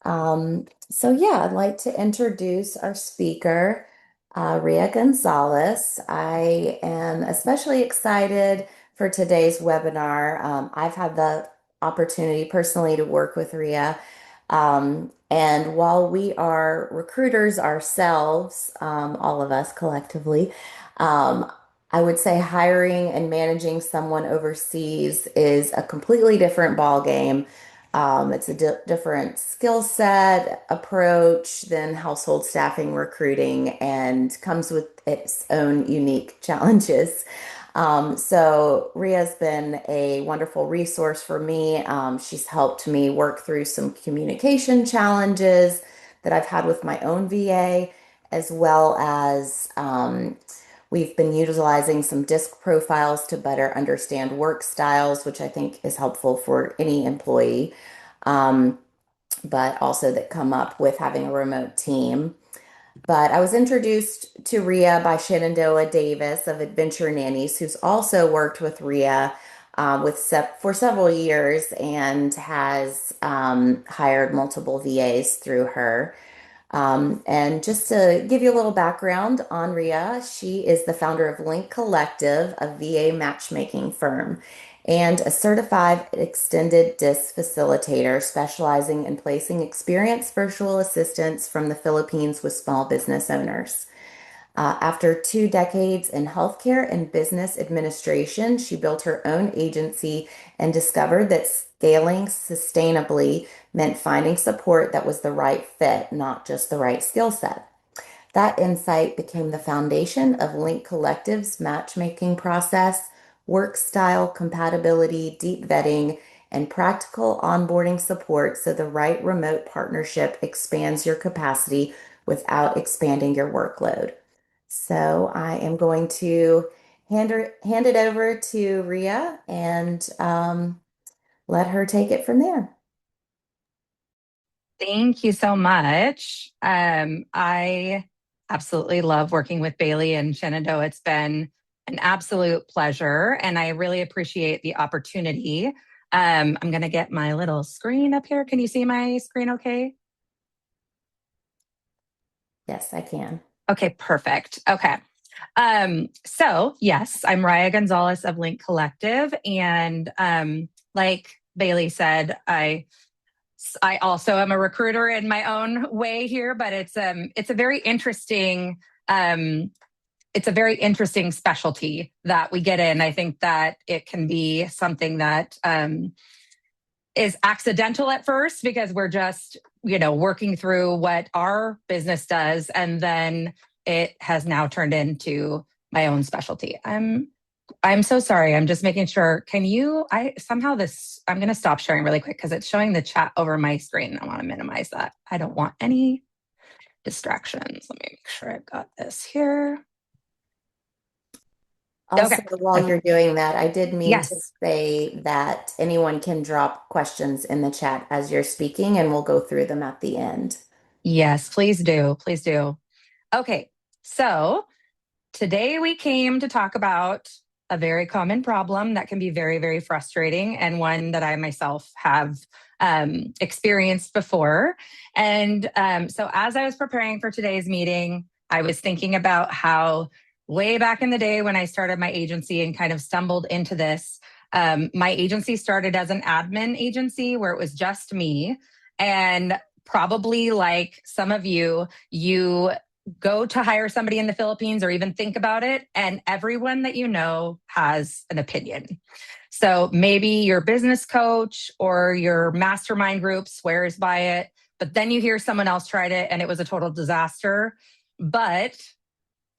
I'd like to introduce our speaker, Ria Gonzalez. I am especially excited for today's webinar. I've had the opportunity personally to work with Ria. And while we are recruiters ourselves, all of us collectively, um, I would say hiring and managing someone overseas is a completely different ballgame. It's a different skill set approach than household staffing recruiting and comes with its own unique challenges. So Ria's been a wonderful resource for me. She's helped me work through some communication challenges that I've had with my own VA, as well as we've been utilizing some disc profiles to better understand work styles, which I think is helpful for any employee, um, but also that come up with having a remote team. But I was introduced to Ria by Shenandoah Davis of Adventure Nannies, who's also worked with Ria for several years and has hired multiple VAs through her. And just to give you a little background on Ria, she is the founder of Link Collective, a VA matchmaking firm, and a certified extended DIS facilitator specializing in placing experienced virtual assistants from the Philippines with small business owners. After 2 decades in healthcare and business administration, she built her own agency and discovered that scaling sustainably meant finding support that was the right fit, not just the right skill set. That insight became the foundation of Link Collective's matchmaking process, work style compatibility, deep vetting, and practical onboarding support so the right remote partnership expands your capacity without expanding your workload. So I am going to hand it over to Ria and let her take it from there. Thank you so much. I absolutely love working with Bailey and Shenandoah. It's been an absolute pleasure, and I really appreciate the opportunity. I'm going to get my little screen up here. Can you see my screen okay? Yes, I can. Okay, perfect. Okay. Yes, I'm Raya Gonzalez of Link Collective. And like Bailey said, I also am a recruiter in my own way here, but it's a very interesting it's a very interesting specialty that we get in. I think that it can be something that is accidental at first because we're just working through what our business does, and then it has now turned into my own specialty. I'm so sorry. I'm just making sure. I'm going to stop sharing really quick because it's showing the chat over my screen. I want to minimize that. I don't want any distractions. Let me make sure I've got this here. Also, Okay. while you're doing that, I did mean to Yes. say that anyone can drop questions in the chat as you're speaking, and we'll go through them at the end. Yes, please do. Please do. Okay. So today we came to talk about a very common problem that can be very, very frustrating, and one that I myself have experienced before. And so as I was preparing for today's meeting, I was thinking about how way back in the day when I started my agency and kind of stumbled into this, my agency started as an admin agency where it was just me. And probably like some of you go to hire somebody in the Philippines or even think about it, and everyone that you know has an opinion. So maybe your business coach or your mastermind group swears by it, but then you hear someone else tried it and it was a total disaster. But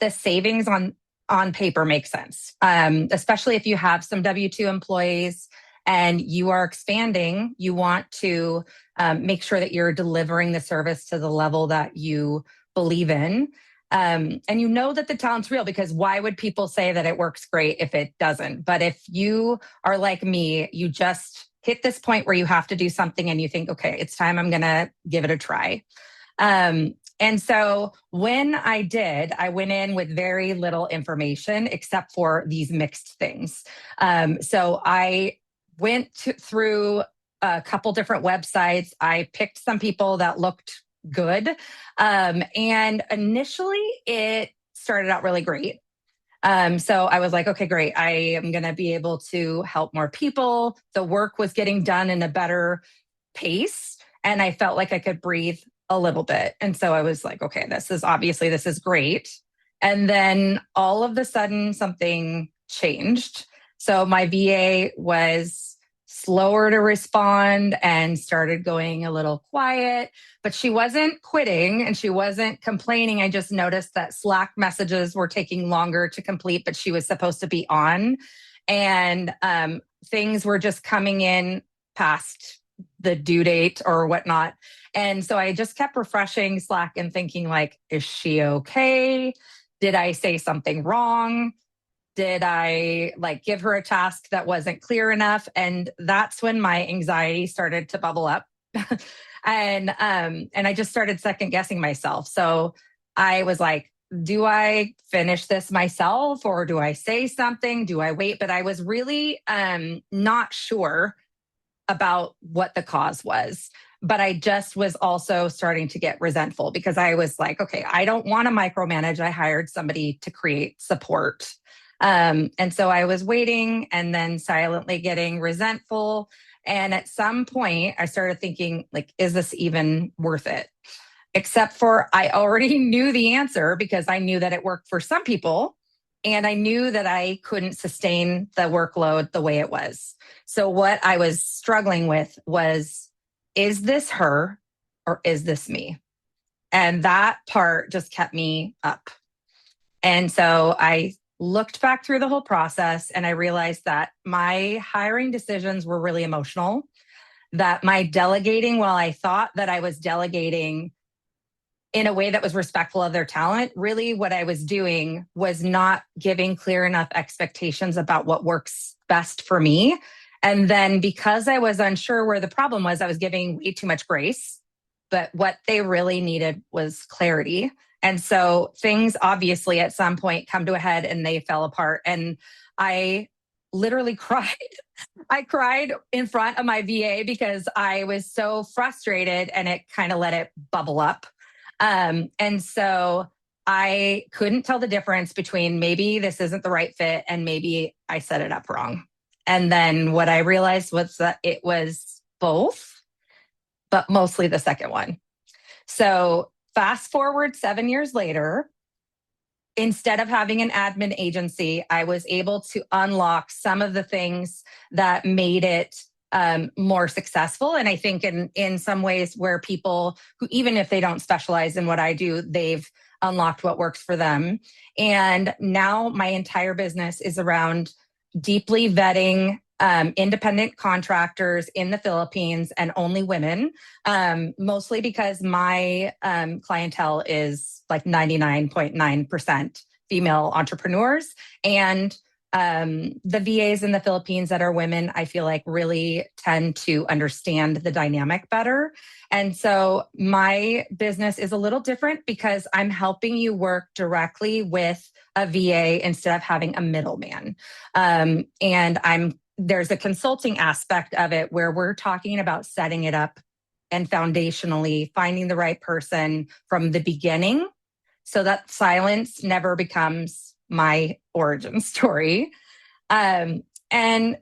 the savings on paper makes sense, especially if you have some W-2 employees and you are expanding. You want to make sure that you're delivering the service to the level that you believe in. And you know that the talent's real, because why would people say that it works great if it doesn't? But if you are like me, you just hit this point where you have to do something and you think, okay, it's time, I'm going to give it a try. And so when I did, I went in with very little information except for these mixed things. So I went through a couple different websites. I picked some people that looked good. And initially, it started out really great. So I was like, okay, great. I am going to be able to help more people. The work was getting done in a better pace. And I felt like I could breathe a little bit. And so I was like, okay, this is great. And then all of the sudden, something changed. So my VA was slower to respond and started going a little quiet, but she wasn't quitting and she wasn't complaining. I just noticed that Slack messages were taking longer to complete, but she was supposed to be on. And things were just coming in past the due date or whatnot. And so I just kept refreshing Slack and thinking, like, is she okay? Did I say something wrong? Did I like give her a task that wasn't clear enough? And that's when my anxiety started to bubble up. And I just started second guessing myself. So I was like, do I finish this myself or do I say something? Do I wait? But I was really not sure about what the cause was. But I just was also starting to get resentful because I was like, okay, I don't want to micromanage. I hired somebody to create support. And so I was waiting and then silently getting resentful. And at some point, I started thinking, like, is this even worth it? Except for I already knew the answer because I knew that it worked for some people. And I knew that I couldn't sustain the workload the way it was. So, what I was struggling with was, is this her or is this me? And that part just kept me up. And so I looked back through the whole process and I realized that my hiring decisions were really emotional, that my delegating, while I thought that I was delegating in a way that was respectful of their talent, really what I was doing was not giving clear enough expectations about what works best for me. And then because I was unsure where the problem was, I was giving way too much grace. But what they really needed was clarity. And so things obviously at some point come to a head and they fell apart. And I literally cried. I cried in front of my VA because I was so frustrated and it kind of let it bubble up. And so I couldn't tell the difference between maybe this isn't the right fit and maybe I set it up wrong. And then what I realized was that it was both, but mostly the second one. So fast forward 7 years later, instead of having an admin agency, I was able to unlock some of the things that made it more successful. And I think in some ways where people who, even if they don't specialize in what I do, they've unlocked what works for them. And now my entire business is around deeply vetting independent contractors in the Philippines and only women, mostly because my clientele is like 99.9% female entrepreneurs. And the VAs in the Philippines that are women, I feel like really tend to understand the dynamic better. And so my business is a little different because I'm helping you work directly with a VA instead of having a middleman. And there's a consulting aspect of it where we're talking about setting it up and foundationally finding the right person from the beginning so that silence never becomes my origin story. And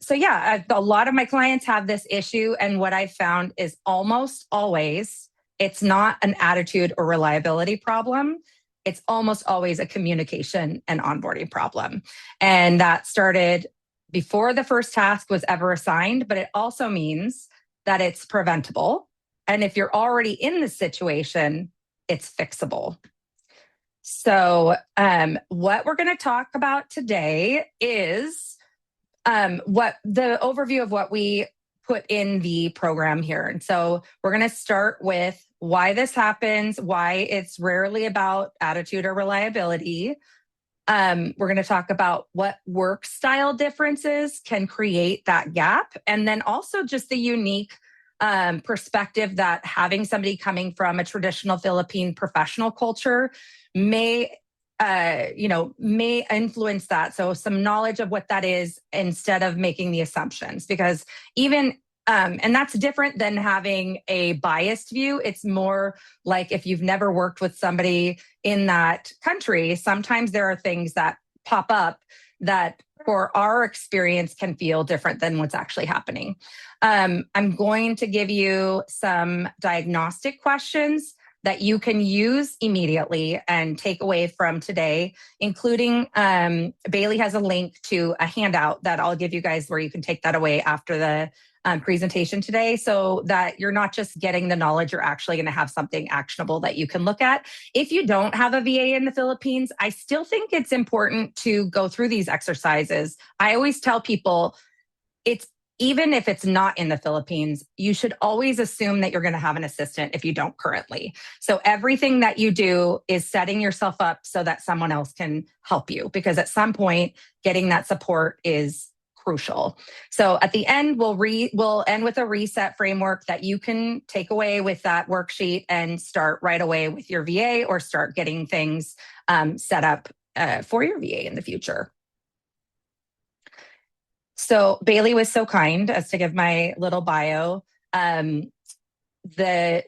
so, yeah, a lot of my clients have this issue. And what I've found is almost always it's not an attitude or reliability problem. It's almost always a communication and onboarding problem. And that started before the first task was ever assigned, but it also means that it's preventable. And if you're already in the situation, it's fixable. So, what we're going to talk about today is what the overview of what we put in the program here. And so, we're going to start with why this happens, why it's rarely about attitude or reliability. We're going to talk about what work style differences can create that gap, and then also just the unique perspective that having somebody coming from a traditional Philippine professional culture may may influence that. So some knowledge of what that is instead of making the assumptions, because even And that's different than having a biased view. It's more like if you've never worked with somebody in that country, sometimes there are things that pop up that for our experience can feel different than what's actually happening. I'm going to give you some diagnostic questions that you can use immediately and take away from today, including Bailey has a link to a handout that I'll give you guys where you can take that away after the presentation today so that you're not just getting the knowledge, you're actually going to have something actionable that you can look at. If you don't have a VA in the Philippines, I still think it's important to go through these exercises. I always tell people it's even if it's not in the Philippines, you should always assume that you're going to have an assistant if you don't currently. So everything that you do is setting yourself up so that someone else can help you because at some point getting that support is crucial. So at the end, we'll end with a reset framework that you can take away with that worksheet and start right away with your VA or start getting things set up for your VA in the future. So Bailey was so kind as to give my little bio. Um, the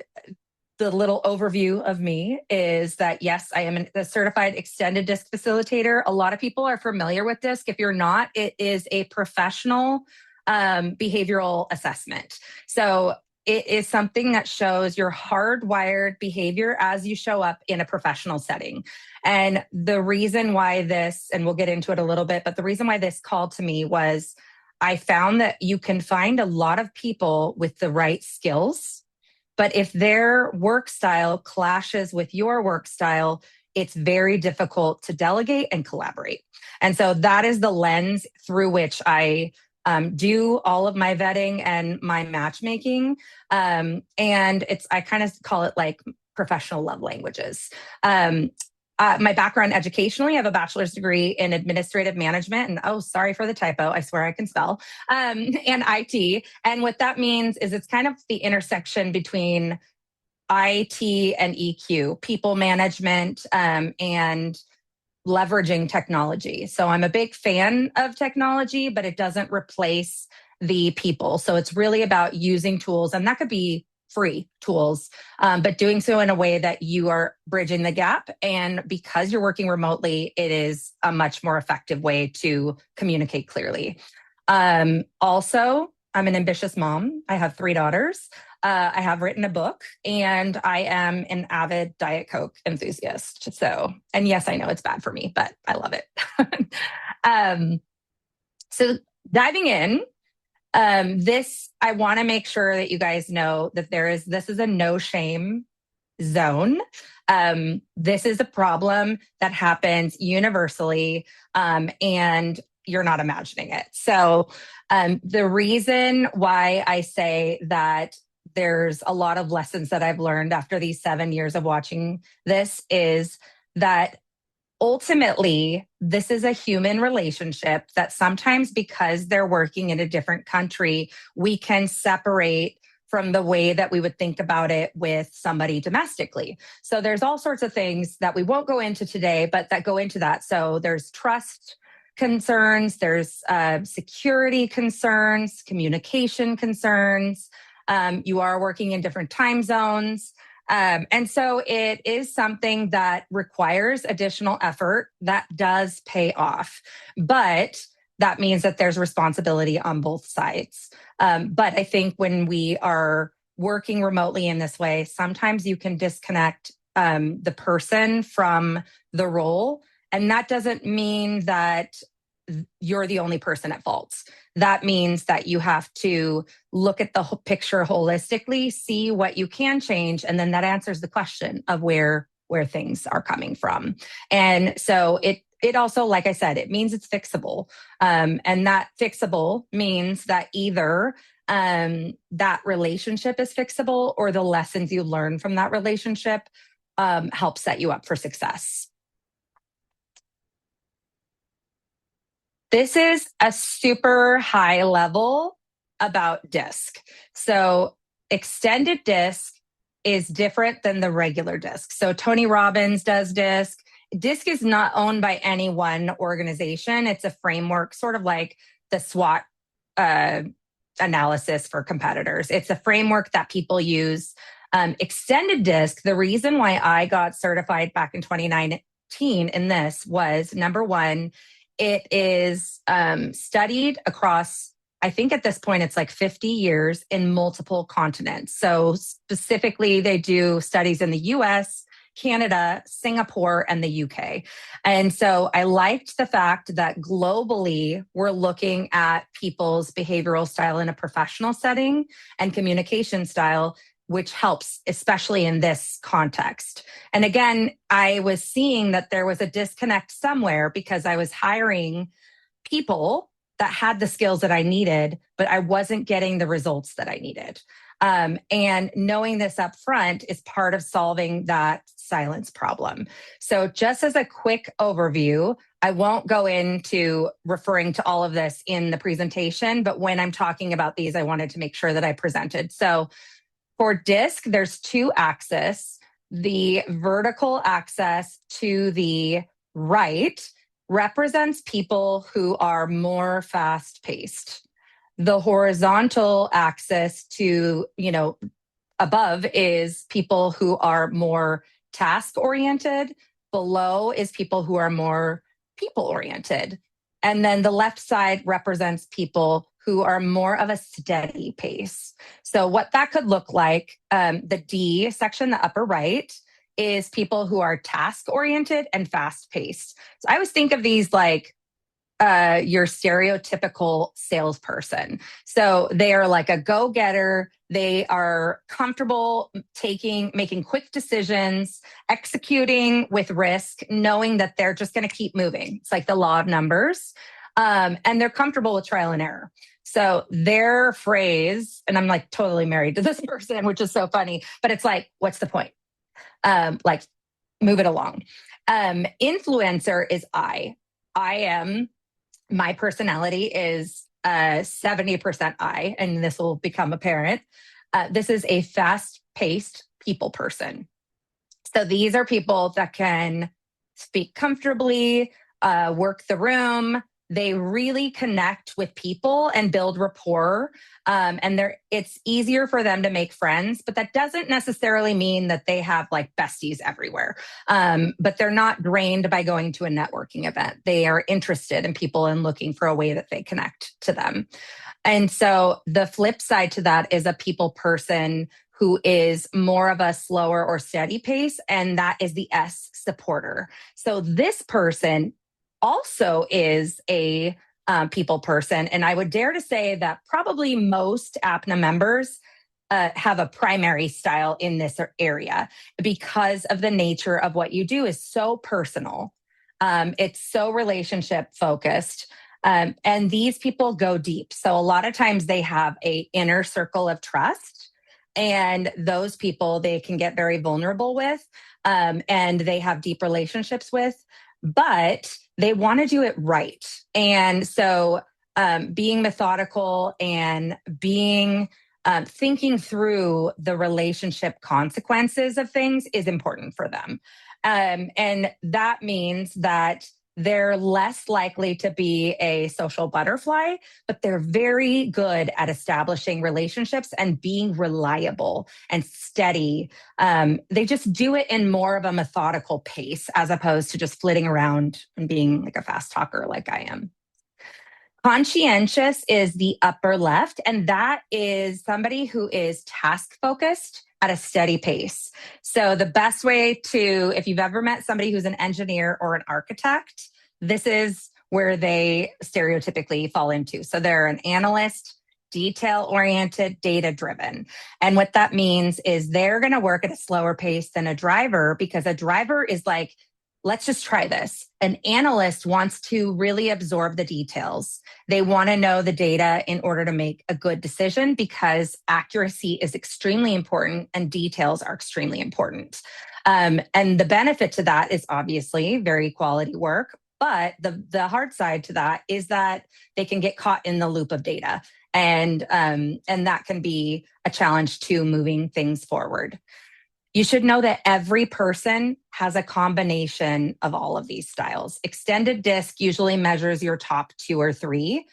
the little overview of me is that yes, I am a certified extended disc facilitator. A lot of people are familiar with disc. If you're not, it is a professional behavioral assessment. So it is something that shows your hardwired behavior as you show up in a professional setting. And the reason why this, and we'll get into it a little bit, but the reason why this called to me was I found that you can find a lot of people with the right skills, but if their work style clashes with your work style, it's very difficult to delegate and collaborate. And so that is the lens through which I do all of my vetting and my matchmaking. And I kind of call it like professional love languages. My background educationally, I have a bachelor's degree in administrative management. And oh, sorry for the typo. I swear I can spell. And IT. And what that means is it's kind of the intersection between IT and EQ, people management, and leveraging technology. So I'm a big fan of technology, but it doesn't replace the people. So it's really about using tools, and that could be free tools, but doing so in a way that you are bridging the gap. And because you're working remotely, it is a much more effective way to communicate clearly. Also, I'm an ambitious mom. I have 3 daughters. I have written a book and I am an avid Diet Coke enthusiast. So, and yes, I know it's bad for me, but I love it. um, so diving in, I want to make sure that you guys know that this is a no shame zone. This is a problem that happens universally, and you're not imagining it. So, the reason why I say that there's a lot of lessons that I've learned after these 7 years of watching this is that ultimately, this is a human relationship that sometimes because they're working in a different country, we can separate from the way that we would think about it with somebody domestically. So there's all sorts of things that we won't go into today, but that go into that. So there's trust concerns, there's security concerns, communication concerns. You are working in different time zones. And so it is something that requires additional effort that does pay off. But that means that there's responsibility on both sides. But I think when we are working remotely in this way, sometimes you can disconnect the person from the role. And that doesn't mean that you're the only person at fault. That means that you have to look at the whole picture holistically, see what you can change, and then that answers the question of where things are coming from. And so it also, like I said, it means it's fixable. And that fixable means that either that relationship is fixable or the lessons you learn from that relationship help set you up for success. This is a super high level about disc. So extended disc is different than the regular disc. So Tony Robbins does disc. Disc is not owned by any one organization. It's a framework, sort of like the SWOT analysis for competitors. It's a framework that people use. Extended disc, the reason why I got certified back in 2019 in this was number one, it is studied across, I think at this point it's like 50 years in multiple continents. So specifically, they do studies in the US, Canada, Singapore, and the UK. And so I liked the fact that globally we're looking at people's behavioral style in a professional setting and communication style, which helps, especially in this context. And again, I was seeing that there was a disconnect somewhere because I was hiring people that had the skills that I needed, but I wasn't getting the results that I needed. And knowing this up front is part of solving that silence problem. So, just as a quick overview, I won't go into referring to all of this in the presentation, but when I'm talking about these, I wanted to make sure that I presented. So, for DISC, there's two axes. The vertical axis to the right represents people who are more fast paced. The horizontal axis to, above is people who are more task oriented. Below is people who are more people oriented. And then the left side represents people who are more of a steady pace. So, what that could look like, the D section, the upper right, is people who are task oriented and fast paced. So, I always think of these like your stereotypical salesperson. So they are like a go-getter. They are comfortable making quick decisions, executing with risk, knowing that they're just going to keep moving. It's like the law of numbers. And they're comfortable with trial and error. So their phrase, and I'm like totally married to this person, which is so funny, but it's like, what's the point? Like, move it along. Influencer is I am my personality is 70% I, and this will become apparent. This is a fast paced people person. So these are people that can speak comfortably, work the room. They really connect with people and build rapport. And it's easier for them to make friends, but that doesn't necessarily mean that they have like besties everywhere. But they're not drained by going to a networking event. They are interested in people and looking for a way that they connect to them. And so the flip side to that is a people person who is more of a slower or steady pace, and that is the S supporter. So this person also is a people person, and I would dare to say that probably most APNA members have a primary style in this area because of the nature of what you do is so personal. It's so relationship focused. And these people go deep. So a lot of times they have a inner circle of trust, and those people they can get very vulnerable with, and they have deep relationships with, but they want to do it right. And so being methodical and being thinking through the relationship consequences of things is important for them. And that means that they're less likely to be a social butterfly, but they're very good at establishing relationships and being reliable and steady. They just do it in more of a methodical pace as opposed to just flitting around and being like a fast talker like I am. Conscientious is the upper left, and that is somebody who is task focused at a steady pace. So, the best way to, if you've ever met somebody who's an engineer or an architect, this is where they stereotypically fall into. So, they're an analyst, detail oriented, data driven. And what that means is they're going to work at a slower pace than a driver because a driver is like, let's just try this. An analyst wants to really absorb the details. They want to know the data in order to make a good decision because accuracy is extremely important and details are extremely important. And the benefit to that is obviously very quality work. But the hard side to that is that they can get caught in the loop of data. And that can be a challenge to moving things forward. You should know that every person has a combination of all of these styles. Extended disc usually measures your top 2 or 3.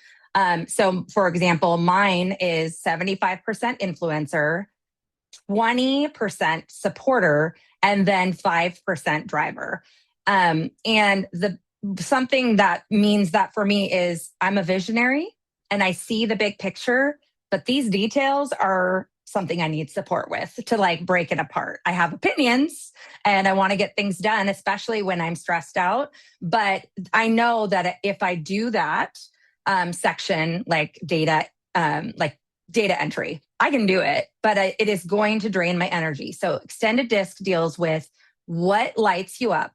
So, for example, mine is 75% influencer, 20% supporter, and then 5% driver. And the something that means that for me is I'm a visionary and I see the big picture, but these details are something I need support with to like break it apart. I have opinions and I want to get things done, especially when I'm stressed out. But I know that if I do that section, like data entry, I can do it, but it is going to drain my energy. So extended disc deals with what lights you up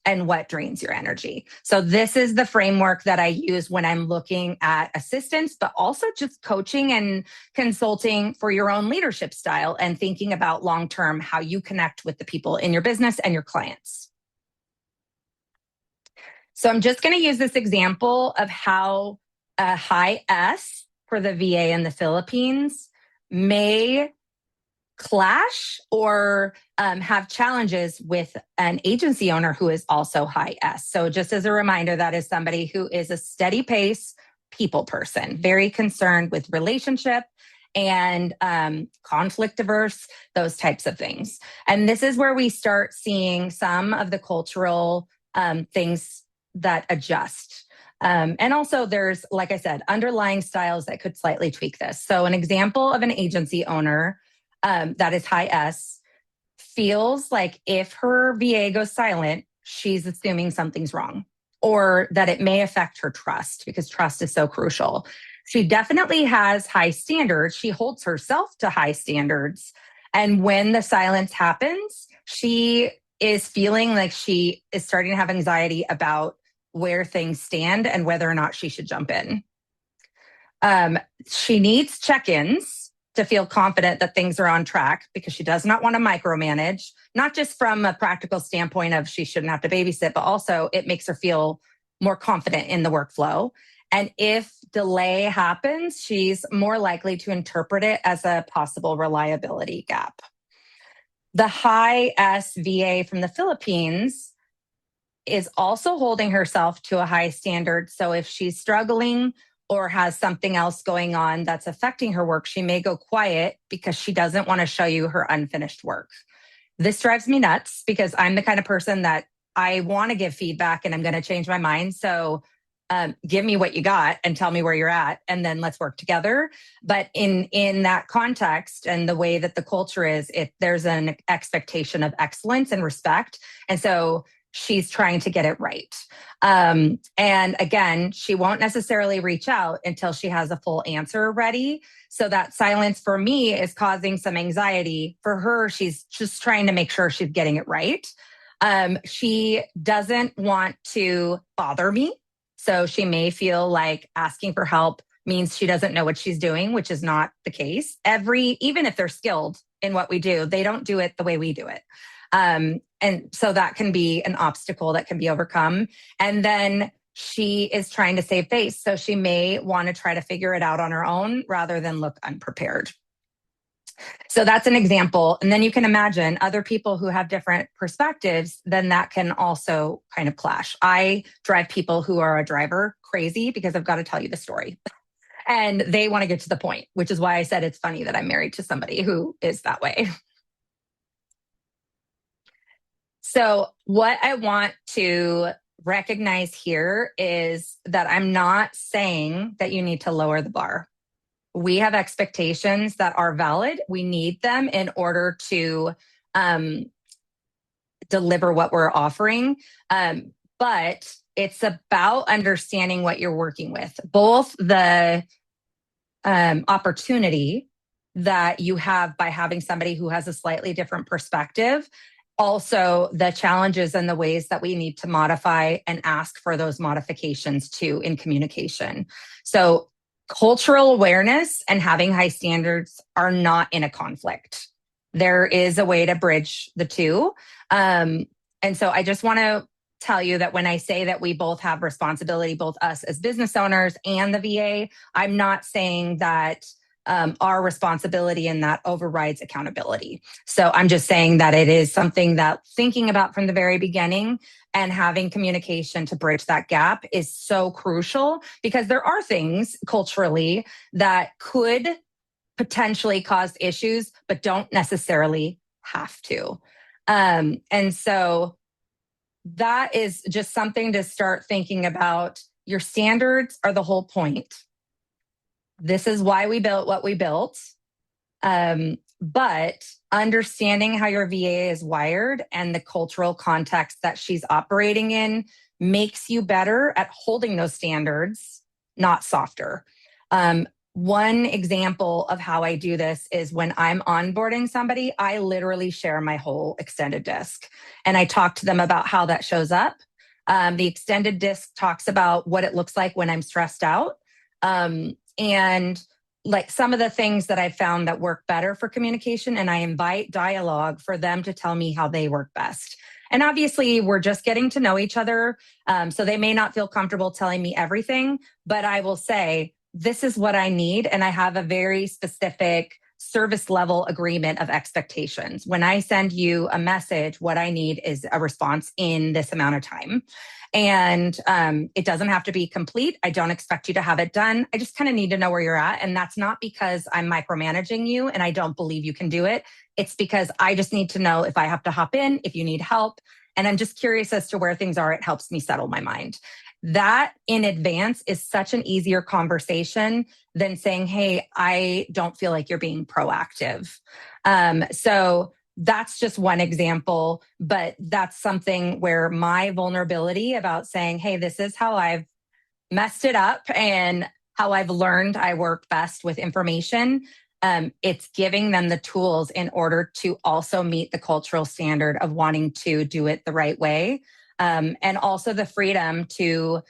and what drains your energy. So this is the framework that I use when I'm looking at assistance, but also just coaching and consulting for your own leadership style and thinking about long-term how you connect with the people in your business and your clients. So I'm just going to use this example of how a high S for the VA in the Philippines may clash or have challenges with an agency owner who is also high S. So, just as a reminder, that is somebody who is a steady pace people person, very concerned with relationship and conflict averse, those types of things. And this is where we start seeing some of the cultural things that adjust. And also, there's, like I said, underlying styles that could slightly tweak this. So, an example of an agency owner that is high S feels like if her VA goes silent, she's assuming something's wrong or that it may affect her trust because trust is so crucial. She definitely has high standards. She holds herself to high standards. And when the silence happens, she is feeling like she is starting to have anxiety about where things stand and whether or not she should jump in. She needs check-ins to feel confident that things are on track because she does not want to micromanage, not just from a practical standpoint of she shouldn't have to babysit, but also it makes her feel more confident in the workflow. And if delay happens, she's more likely to interpret it as a possible reliability gap. The high SVA from the Philippines is also holding herself to a high standard. So if she's struggling or has something else going on that's affecting her work, she may go quiet because she doesn't want to show you her unfinished work. This drives me nuts because I'm the kind of person that I want to give feedback and I'm going to change my mind. So give me what you got and tell me where you're at, and then let's work together. But in that context and the way that the culture is, there's an expectation of excellence and respect. And so she's trying to get it right. And again, she won't necessarily reach out until she has a full answer ready. So that silence for me is causing some anxiety. For her, she's just trying to make sure she's getting it right. She doesn't want to bother me. So she may feel like asking for help means she doesn't know what she's doing, which is not the case. Even if they're skilled in what we do, they don't do it the way we do it. And so that can be an obstacle that can be overcome. And then she is trying to save face. So she may want to try to figure it out on her own rather than look unprepared. So that's an example. And then you can imagine other people who have different perspectives, then that can also kind of clash. I drive people who are a driver crazy because I've got to tell you the story. And they want to get to the point, which is why I said it's funny that I'm married to somebody who is that way. So, what I want to recognize here is that I'm not saying that you need to lower the bar. We have expectations that are valid. We need them in order to deliver what we're offering. But it's about understanding what you're working with, both the opportunity that you have by having somebody who has a slightly different perspective, also the challenges and the ways that we need to modify and ask for those modifications too in communication. So cultural awareness and having high standards are not in a conflict. There is a way to bridge the two. And so I just want to tell you that when I say that we both have responsibility, both us as business owners and the VA, I'm not saying that our responsibility and that overrides accountability. So I'm just saying that it is something that thinking about from the very beginning and having communication to bridge that gap is so crucial because there are things culturally that could potentially cause issues, but don't necessarily have to. And so that is just something to start thinking about. Your standards are the whole point. This is why we built what we built. But understanding how your VA is wired and the cultural context that she's operating in makes you better at holding those standards, not softer. One example of how I do this is when I'm onboarding somebody, I literally share my whole extended disc and I talk to them about how that shows up. The extended disc talks about what it looks like when I'm stressed out. And like some of the things that I found that work better for communication, and I invite dialogue for them to tell me how they work best. And obviously, we're just getting to know each other. So they may not feel comfortable telling me everything, but I will say, this is what I need. And I have a very specific service level agreement of expectations. When I send you a message, what I need is a response in this amount of time. And it doesn't have to be complete. I don't expect you to have it done. I just kind of need to know where you're at. And that's not because I'm micromanaging you and I don't believe you can do it. It's because I just need to know if I have to hop in, if you need help. And I'm just curious as to where things are. It helps me settle my mind. That in advance is such an easier conversation than saying, hey, I don't feel like you're being proactive. So that's just one example, but that's something where my vulnerability about saying, hey, this is how I've messed it up and how I've learned I work best with information. It's giving them the tools in order to also meet the cultural standard of wanting to do it the right way. And also the freedom to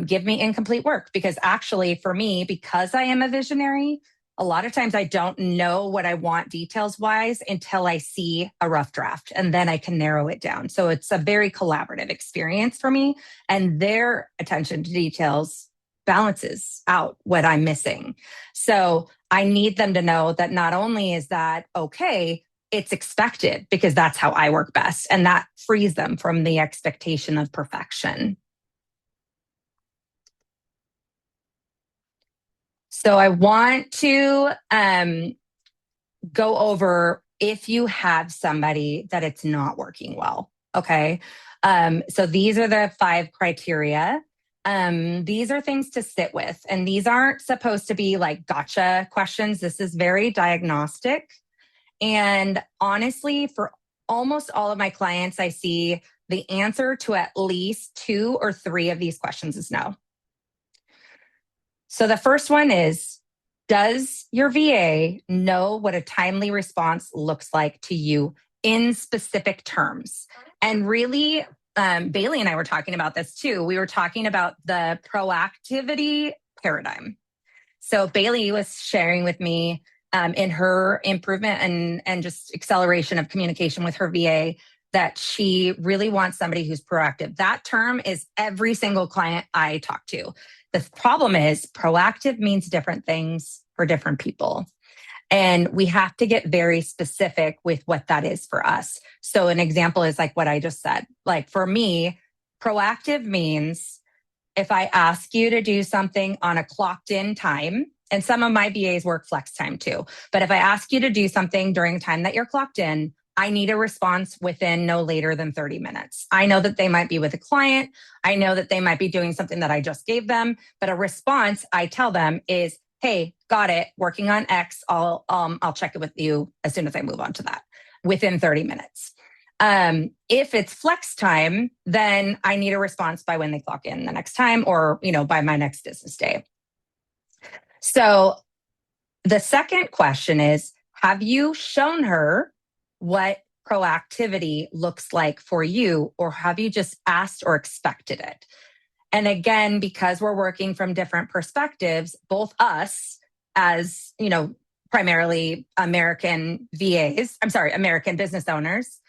give me incomplete work. Because actually, for me, because I am a visionary, a lot of times I don't know what I want details wise until I see a rough draft and then I can narrow it down. So it's a very collaborative experience for me. And their attention to details balances out what I'm missing. So I need them to know that not only is that okay, it's expected because that's how I work best. And that frees them from the expectation of perfection. So I want to go over if you have somebody that it's not working well. Okay. So these are the 5 criteria. These are things to sit with, and these aren't supposed to be like gotcha questions. This is very diagnostic. And honestly, for almost all of my clients, I see the answer to at least 2 or 3 of these questions is no. So the first one is, does your VA know what a timely response looks like to you in specific terms? And really, Bailey and I were talking about this too. We were talking about the proactivity paradigm. So Bailey was sharing with me in her improvement and just acceleration of communication with her VA that she really wants somebody who's proactive. That term is every single client I talk to. The problem is proactive means different things for different people. And we have to get very specific with what that is for us. So an example is like what I just said. Like for me, proactive means if I ask you to do something on a clocked in time, and some of my VAs work flex time too, but if I ask you to do something during the time that you're clocked in, I need a response within no later than 30 minutes. I know that they might be with a client. I know that they might be doing something that I just gave them, but a response I tell them is, hey, got it, working on X. I'll check it with you as soon as I move on to that within 30 minutes. If it's flex time, then I need a response by when they clock in the next time or, by my next business day. So the second question is, have you shown her what proactivity looks like for you, or have you just asked or expected it? And again, because we're working from different perspectives, both us as, primarily American VAs, American business owners,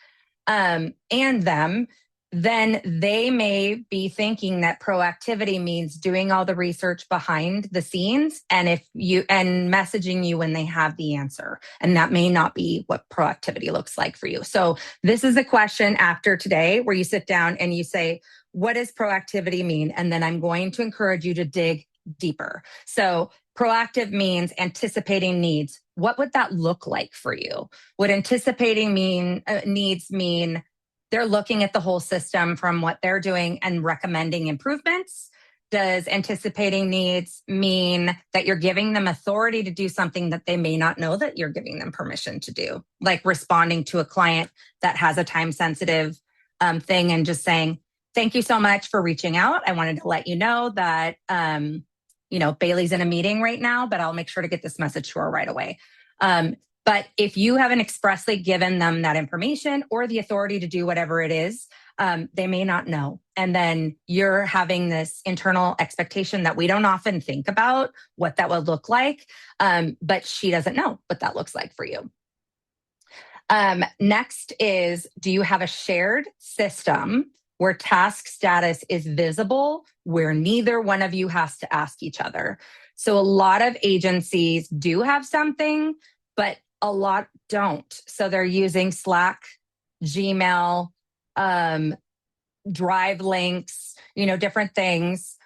and them, then they may be thinking that proactivity means doing all the research behind the scenes and messaging you when they have the answer. And that may not be what proactivity looks like for you. So this is a question after today where you sit down and you say, what does proactivity mean? And then I'm going to encourage you to dig deeper. So proactive means anticipating needs. What would that look like for you? Would anticipating needs mean they're looking at the whole system from what they're doing and recommending improvements? Does anticipating needs mean that you're giving them authority to do something that they may not know that you're giving them permission to do? Like responding to a client that has a time sensitive thing and just saying, thank you so much for reaching out. I wanted to let you know that, Bailey's in a meeting right now, but I'll make sure to get this message to her right away. But if you haven't expressly given them that information or the authority to do whatever it is, they may not know. And then you're having this internal expectation that we don't often think about what that would look like. But she doesn't know what that looks like for you. Next is, do you have a shared system where task status is visible, where neither one of you has to ask each other? So a lot of agencies do have something, but a lot don't. So they're using Slack, Gmail, Drive links, different things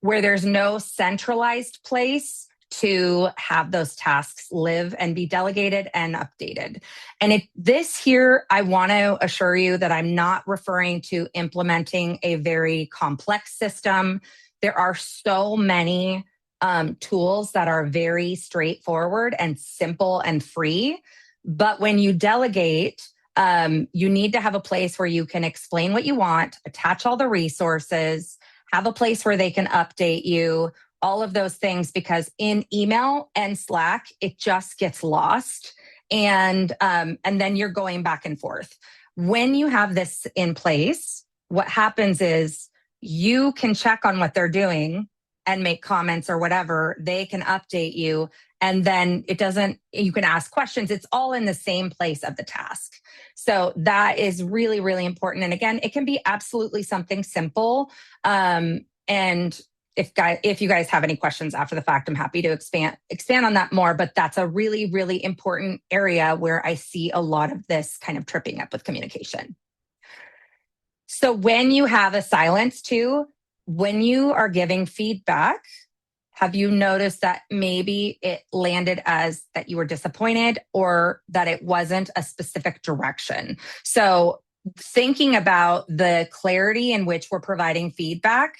where there's no centralized place to have those tasks live and be delegated and updated. And this here, I want to assure you that I'm not referring to implementing a very complex system. There are so many tools that are very straightforward and simple and free. But when you delegate, you need to have a place where you can explain what you want, attach all the resources, have a place where they can update you, all of those things, because in email and Slack, it just gets lost. And then you're going back and forth. When you have this in place, what happens is you can check on what they're doing and make comments or whatever. They can update you. And then you can ask questions. It's all in the same place of the task. So that is really, really important. And again, it can be absolutely something simple. And if you guys have any questions after the fact, I'm happy to expand on that more. But that's a really, really important area where I see a lot of this kind of tripping up with communication. So when you have a silence too, when you are giving feedback, have you noticed that maybe it landed as that you were disappointed or that it wasn't a specific direction? So thinking about the clarity in which we're providing feedback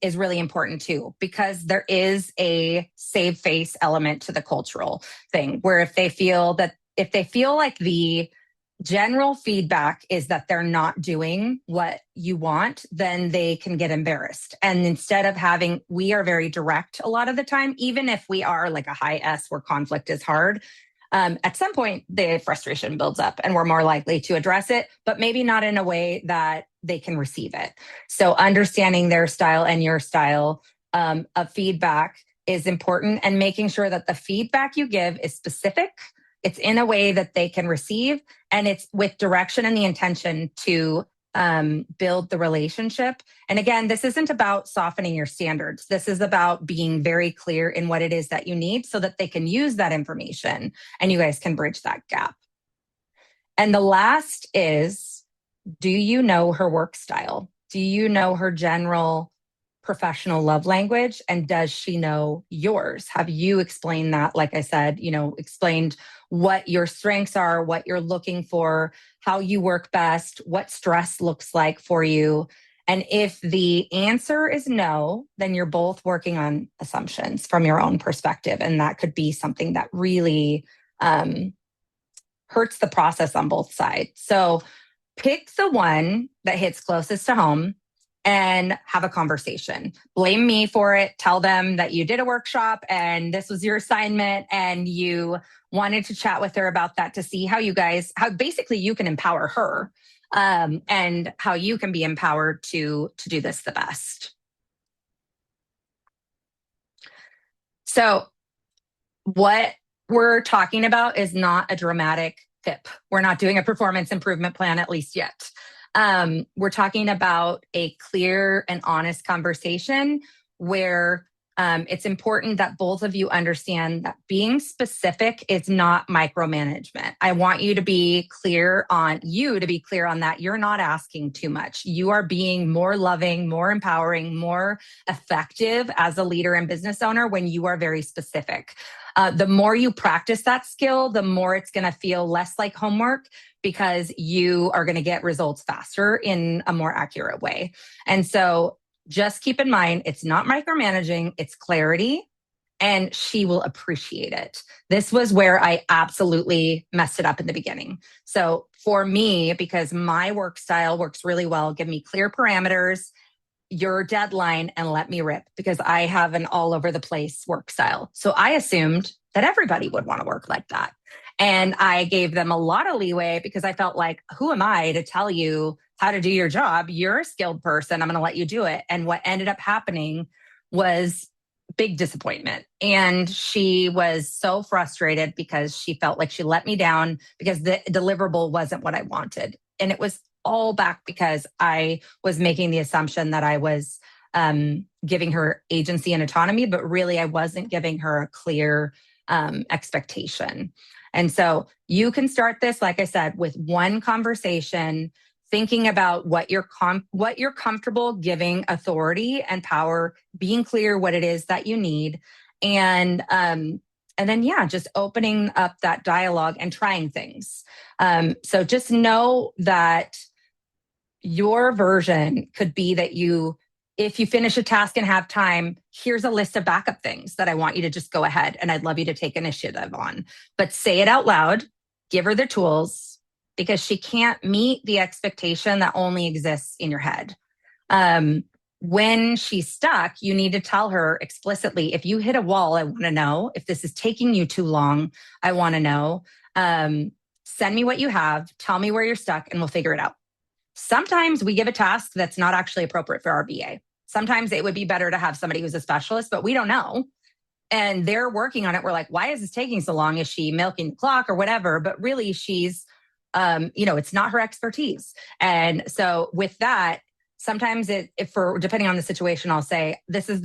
is really important too, because there is a save face element to the cultural thing where if they feel like the general feedback is that they're not doing what you want, then they can get embarrassed. And instead of we are very direct a lot of the time, even if we are like a high S where conflict is hard, at some point the frustration builds up and we're more likely to address it, but maybe not in a way that they can receive it. So understanding their style and your style of feedback is important, and making sure that the feedback you give is specific, it's in a way that they can receive, and it's with direction and the intention to build the relationship. And again, this isn't about softening your standards. This is about being very clear in what it is that you need so that they can use that information and you guys can bridge that gap. And the last is, do you know her work style? Do you know her general professional love language? And does she know yours? Have you explained that? Like I said, explained what your strengths are, what you're looking for, how you work best, what stress looks like for you. And if the answer is no, then you're both working on assumptions from your own perspective. And that could be something that really hurts the process on both sides. So pick the one that hits closest to home and have a conversation. Blame me for it. Tell them that you did a workshop and this was your assignment and you wanted to chat with her about that to see how basically you can empower her and how you can be empowered to do this the best. So what we're talking about is not a dramatic tip. We're not doing a performance improvement plan, at least yet. We're talking about a clear and honest conversation where it's important that both of you understand that being specific is not micromanagement. I want you to be clear on that. You're not asking too much. You are being more loving, more empowering, more effective as a leader and business owner when you are very specific. The more you practice that skill, the more it's going to feel less like homework because you are going to get results faster in a more accurate way. And so just keep in mind, it's not micromanaging, it's clarity, and she will appreciate it. This was where I absolutely messed it up in the beginning. So for me, because my work style works really well, give me clear parameters, your deadline, and let me rip because I have an all over the place work style. So I assumed that everybody would want to work like that. And I gave them a lot of leeway because I felt like, who am I to tell you how to do your job? You're a skilled person. I'm going to let you do it. And what ended up happening was big disappointment. And she was so frustrated because she felt like she let me down because the deliverable wasn't what I wanted. And it was all back because I was making the assumption that I was giving her agency and autonomy, but really I wasn't giving her a clear expectation. And so you can start this, like I said, with one conversation, thinking about what you're comfortable giving authority and power, being clear what it is that you need, and then just opening up that dialogue and trying things. So just know that your version could be that if you finish a task and have time, here's a list of backup things that I want you to just go ahead and I'd love you to take initiative on. But say it out loud, give her the tools because she can't meet the expectation that only exists in your head. When she's stuck, you need to tell her explicitly, if you hit a wall, I want to know. If this is taking you too long, I want to know. Send me what you have, tell me where you're stuck, and we'll figure it out. Sometimes we give a task that's not actually appropriate for our VA. Sometimes it would be better to have somebody who's a specialist, but we don't know. And they're working on it. We're like, why is this taking so long? Is she milking the clock or whatever? But really she's, it's not her expertise. And so with that, sometimes depending on the situation, I'll say,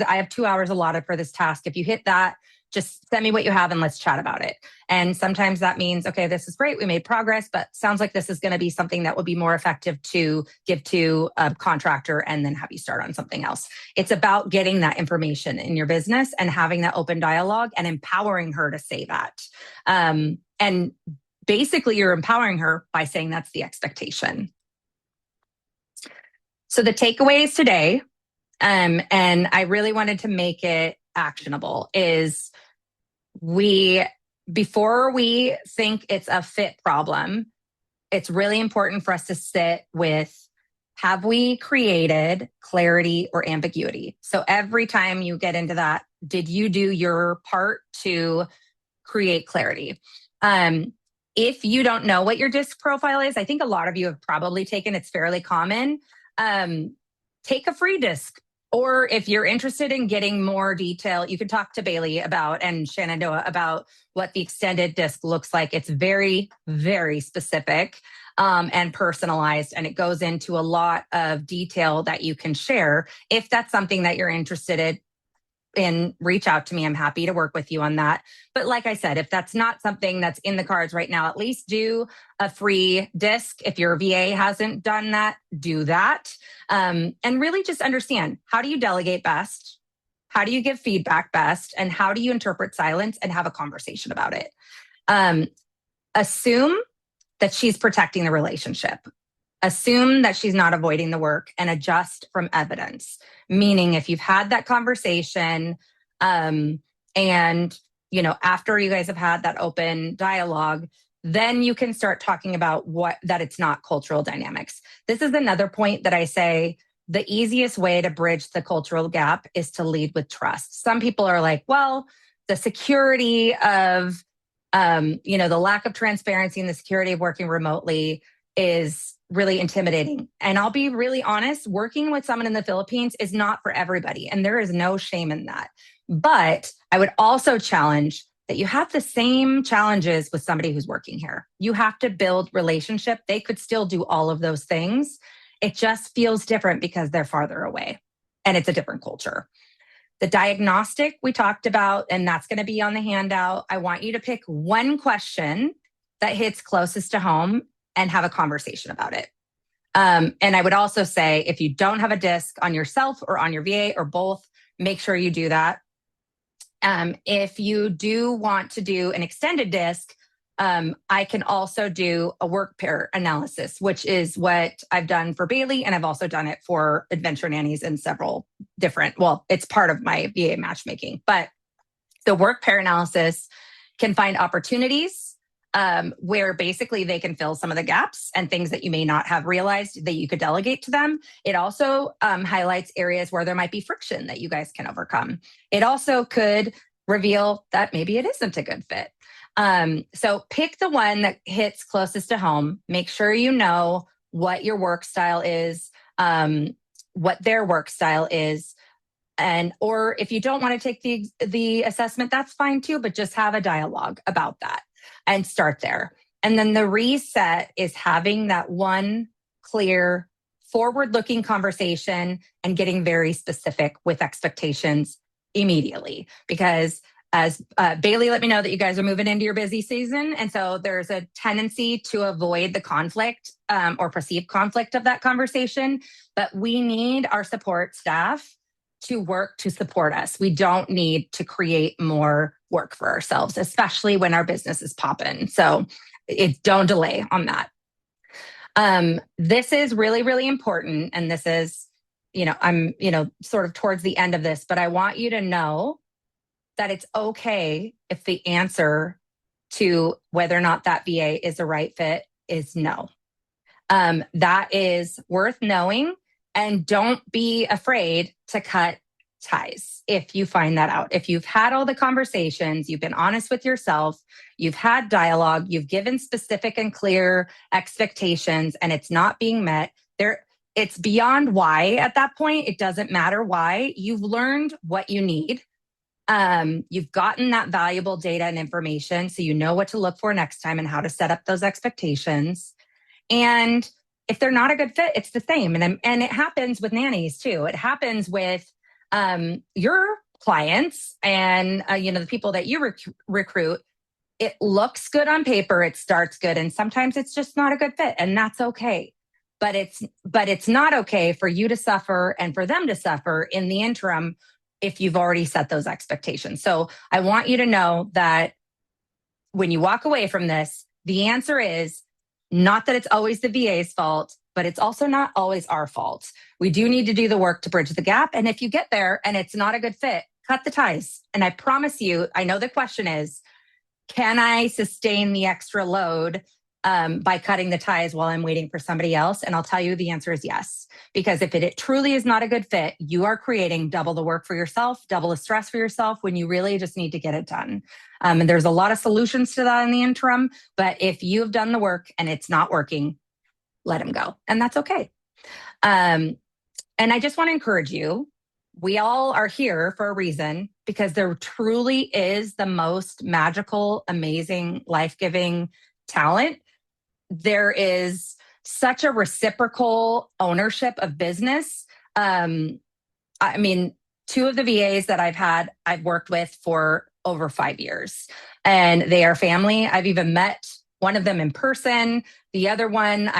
I have 2 hours allotted for this task. If you hit that, just send me what you have and let's chat about it. And sometimes that means, okay, this is great. We made progress, but sounds like this is going to be something that would be more effective to give to a contractor and then have you start on something else. It's about getting that information in your business and having that open dialogue and empowering her to say that. And basically you're empowering her by saying that's the expectation. So the takeaways today, and I really wanted to make it actionable, is before we think it's a fit problem, it's really important for us to sit with, have we created clarity or ambiguity? So every time you get into that, did you do your part to create clarity? If you don't know what your DISC profile is, I think a lot of you have probably taken, it's fairly common. Take a free DISC. Or if you're interested in getting more detail, you can talk to Bailey and Shenandoah about what the extended DISC looks like. It's very, very specific and personalized, and it goes into a lot of detail that you can share. If that's something that you're interested in, reach out to me. I'm happy to work with you on that. But like I said, if that's not something that's in the cards right now, at least do a free DISC. If your VA hasn't done that, do that. And really just understand, how do you delegate best? How do you give feedback best? And how do you interpret silence and have a conversation about it? Assume that she's protecting the relationship. Assume that she's not avoiding the work and adjust from evidence. Meaning if you've had that conversation and, after you guys have had that open dialogue, then you can start talking about that it's not cultural dynamics. This is another point that I say, the easiest way to bridge the cultural gap is to lead with trust. Some people are like, well, the security of, the lack of transparency and the security of working remotely is really intimidating. And I'll be really honest, working with someone in the Philippines is not for everybody. And there is no shame in that. But I would also challenge that you have the same challenges with somebody who's working here. You have to build relationship. They could still do all of those things. It just feels different because they're farther away and it's a different culture. The diagnostic we talked about, and that's going to be on the handout. I want you to pick one question that hits closest to home and have a conversation about it. And I would also say if you don't have a disc on yourself or on your VA or both, make sure you do that. If you do want to do an extended disc, I can also do a work pair analysis, which is what I've done for Bailey. And I've also done it for Adventure Nannies in several different, well, it's part of my VA matchmaking. But the work pair analysis can find opportunities where basically they can fill some of the gaps and things that you may not have realized that you could delegate to them. It also highlights areas where there might be friction that you guys can overcome. It also could reveal that maybe it isn't a good fit. So pick the one that hits closest to home. Make sure you know what your work style is, what their work style is. And or if you don't want to take the assessment, that's fine too, but just have a dialogue about that and start there. And then the reset is having that one clear, forward-looking conversation and getting very specific with expectations immediately. Because as Bailey let me know that you guys are moving into your busy season. And so there's a tendency to avoid the conflict or perceived conflict of that conversation. But we need our support staff to work to support us. We don't need to create more work for ourselves, especially when our business is popping. So don't delay on that. This is really, really important. And this is, I'm, sort of towards the end of this, but I want you to know that it's okay if the answer to whether or not that VA is a right fit is no. That is worth knowing. And don't be afraid to cut ties if you find that out. If you've had all the conversations, you've been honest with yourself, you've had dialogue, you've given specific and clear expectations, and it's not being met, it's beyond why at that point. It doesn't matter why. You've learned what you need. You've gotten that valuable data and information, so you know what to look for next time and how to set up those expectations. And if they're not a good fit, it's the same. And it happens with nannies too. It happens with your clients and the people that you recruit. It looks good on paper. It starts good, and sometimes it's just not a good fit, and that's okay. But it's not okay for you to suffer and for them to suffer in the interim if you've already set those expectations. So I want you to know that when you walk away from this, the answer is not that it's always the VA's fault, but it's also not always our fault. We do need to do the work to bridge the gap. And if you get there and it's not a good fit, cut the ties. And I promise you, I know the question is, can I sustain the extra load by cutting the ties while I'm waiting for somebody else? And I'll tell you the answer is yes. Because if it truly is not a good fit, you are creating double the work for yourself, double the stress for yourself when you really just need to get it done. And there's a lot of solutions to that in the interim. But if you've done the work and it's not working, let them go. And that's okay. And I just want to encourage you. We all are here for a reason because there truly is the most magical, amazing, life-giving talent. There is such a reciprocal ownership of business. I mean, two of the VAs that I've worked with for over 5 years, and they are family. I've even met one of them in person. The other one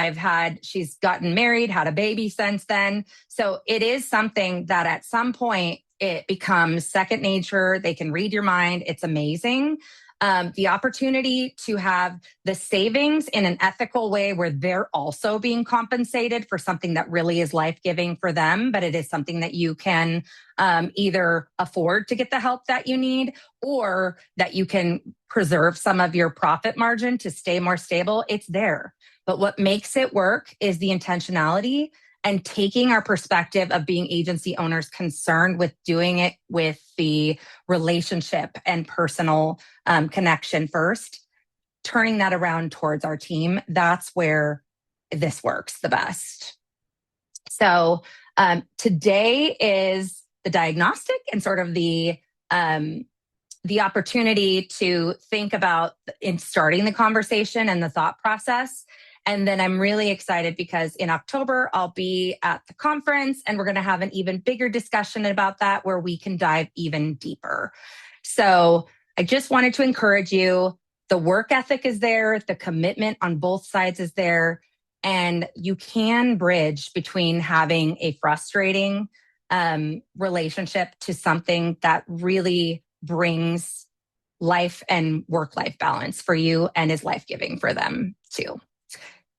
she's gotten married, had a baby since then. So it is something that at some point it becomes second nature. They can read your mind. It's amazing. The opportunity to have the savings in an ethical way where they're also being compensated for something that really is life-giving for them, but it is something that you can either afford to get the help that you need or that you can preserve some of your profit margin to stay more stable. It's there. But what makes it work is the intentionality and taking our perspective of being agency owners concerned with doing it with the relationship and personal connection first, turning that around towards our team. That's where this works the best. So today is the diagnostic and sort of the opportunity to think about in starting the conversation and the thought process. And then I'm really excited because in October, I'll be at the conference and we're going to have an even bigger discussion about that where we can dive even deeper. So I just wanted to encourage you. The work ethic is there, the commitment on both sides is there, and you can bridge between having a frustrating relationship to something that really brings life and work life balance for you and is life giving for them too.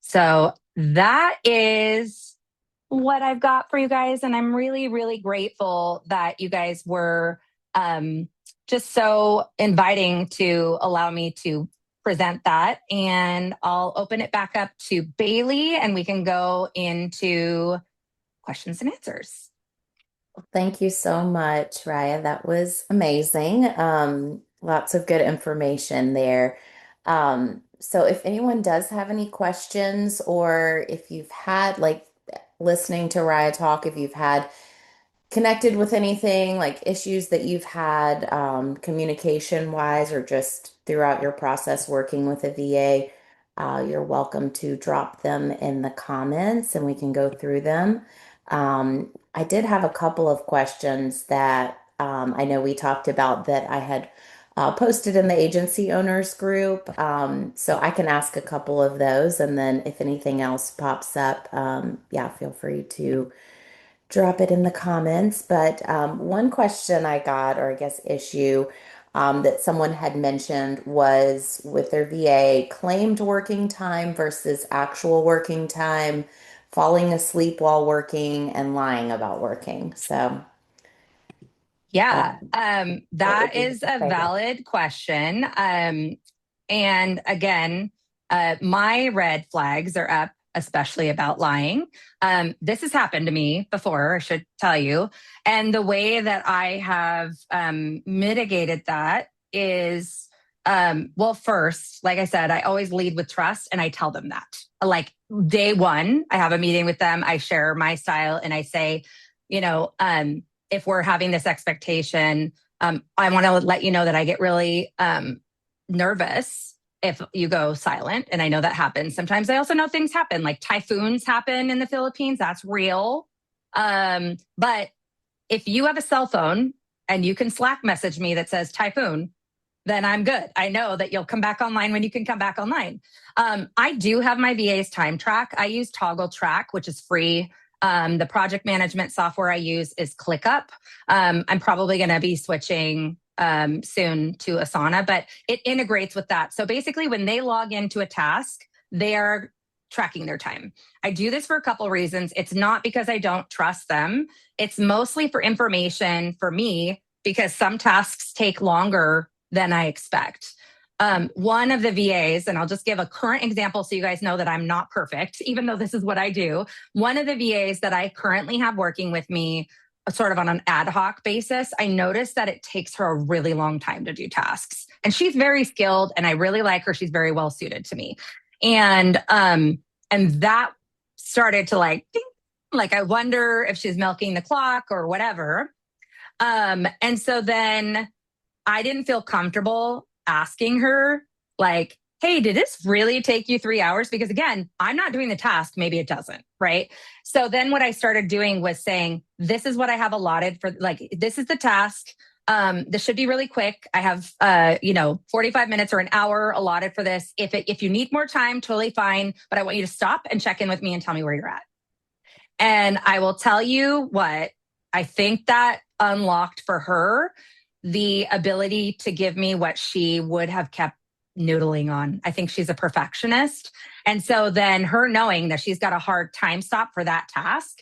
So that is what I've got for you guys. And I'm really, really grateful that you guys were just so inviting to allow me to present that. And I'll open it back up to Bailey and we can go into questions and answers. Thank you so much, Raya. That was amazing. Lots of good information there. So if anyone does have any questions, or if you've had like listening to Raya talk, if you've had connected with anything like issues that you've had communication wise or just throughout your process working with a VA, you're welcome to drop them in the comments and we can go through them. I did have a couple of questions that I know we talked about that I had posted in the agency owners group. So I can ask a couple of those, and then if anything else pops up, yeah, feel free to drop it in the comments. But one question I got, or I guess issue, that someone had mentioned was with their VA, claimed working time versus actual working time, falling asleep while working, and lying about working. So Yeah, what that would you is a say there? valid question. And again, my red flags are up, especially about lying. This has happened to me before, I should tell you. And the way that I have mitigated that is, well, first, like I said, I always lead with trust and I tell them that. Like day one, I have a meeting with them, I share my style, and I say, you know, if we're having this expectation, I want to let you know that I get really nervous if you go silent. And I know that happens. Sometimes I also know things happen, like typhoons happen in the Philippines. That's real. But if you have a cell phone and you can Slack message me that says typhoon, then I'm good. I know that you'll come back online when you can come back online. I do have my VA's time track. I use Toggle Track, which is free. The project management software I use is ClickUp. I'm probably going to be switching soon to Asana, but it integrates with that. So basically, when they log into a task, they are tracking their time. I do this for a couple of reasons. It's not because I don't trust them. It's mostly for information for me because some tasks take longer than I expect. One of the VAs, and I'll just give a current example so you guys know that I'm not perfect, even though this is what I do. One of the VAs that I currently have working with me, sort of on an ad hoc basis, I noticed that it takes her a really long time to do tasks. And she's very skilled and I really like her. She's very well suited to me. And that started to like, ding, like I wonder if she's milking the clock or whatever. And so then I didn't feel comfortable asking her, like, hey, did this really take you 3 hours? Because again, I'm not doing the task. Maybe it doesn't. Right. So then what I started doing was saying, this is what I have allotted for, like, this is the task. This should be really quick. I have, 45 minutes or an hour allotted for this. If you need more time, totally fine. But I want you to stop and check in with me and tell me where you're at. And I will tell you what, I think that unlocked for her the ability to give me what she would have kept noodling on. I think she's a perfectionist. And so then her knowing that she's got a hard time stop for that task,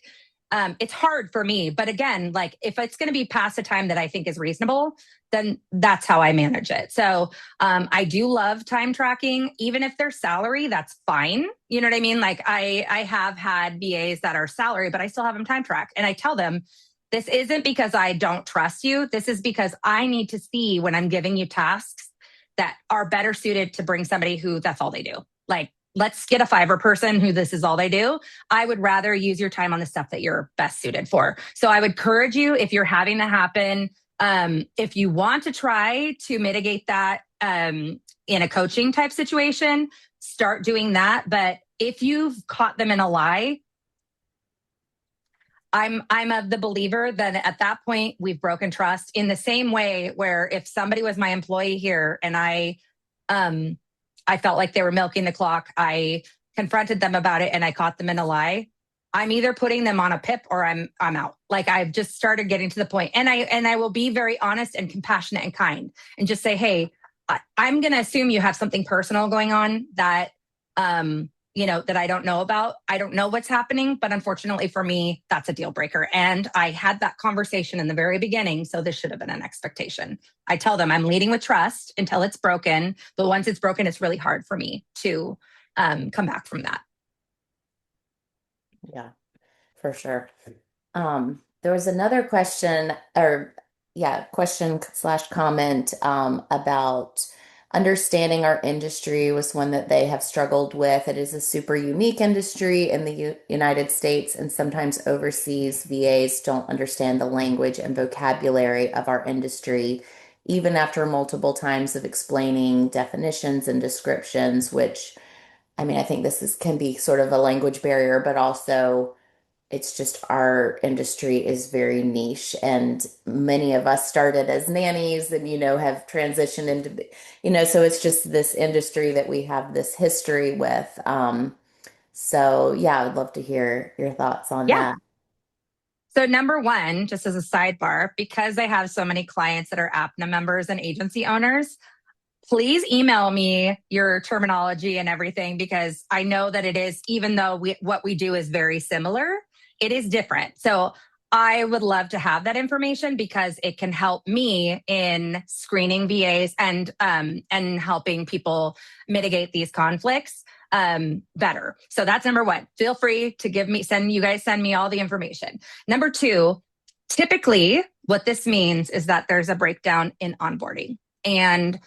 it's hard for me. But again, like if it's going to be past a time that I think is reasonable, then that's how I manage it. So I do love time tracking, even if they're salary, that's fine. You know what I mean? Like I have had VAs that are salary, but I still have them time track. And I tell them, this isn't because I don't trust you. This is because I need to see when I'm giving you tasks that are better suited to bring somebody who that's all they do. Like, let's get a Fiverr person who this is all they do. I would rather use your time on the stuff that you're best suited for. So I would encourage you, if you're having that happen, if you want to try to mitigate that in a coaching type situation, start doing that. But if you've caught them in a lie, I'm of the believer that at that point we've broken trust in the same way where if somebody was my employee here and um I felt like they were milking the clock, I confronted them about it and I caught them in a lie. I'm either putting them on a PIP or I'm out. Like I've just started getting to the point, and I will be very honest and compassionate and kind and just say, hey, I'm going to assume you have something personal going on that that I don't know about. I don't know what's happening, but unfortunately for me, that's a deal breaker. And I had that conversation in the very beginning. So this should have been an expectation. I tell them I'm leading with trust until it's broken. But once it's broken, it's really hard for me to come back from that. Yeah, for sure. There was another question, or yeah, question slash comment about understanding our industry was one that they have struggled with. It is a super unique industry in the United States, and sometimes overseas VAs don't understand the language and vocabulary of our industry, even after multiple times of explaining definitions and descriptions, which I mean, I think this is can be sort of a language barrier, but also it's just our industry is very niche, and many of us started as nannies and have transitioned into so it's just this industry that we have this history with. So yeah, I would love to hear your thoughts on Yeah. that. So, number one, just as a sidebar, because I have so many clients that are APNA members and agency owners, please email me your terminology and everything because I know that it is, even though what we do is very similar, it is different. So I would love to have that information because it can help me in screening VAs and helping people mitigate these conflicts better. So that's number one. Feel free to send me all the information. Number two, typically what this means is that there's a breakdown in onboarding and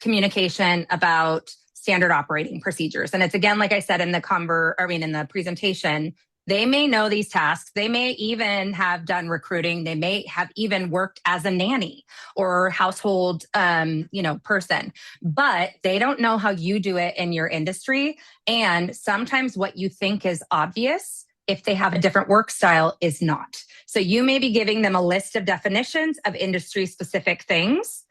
communication about standard operating procedures. And it's again, like I said in the presentation, they may know these tasks. They may even have done recruiting. They may have even worked as a nanny or household, person, but they don't know how you do it in your industry. And sometimes what you think is obvious, if they have a different work style, is not. So you may be giving them a list of definitions of industry specific things.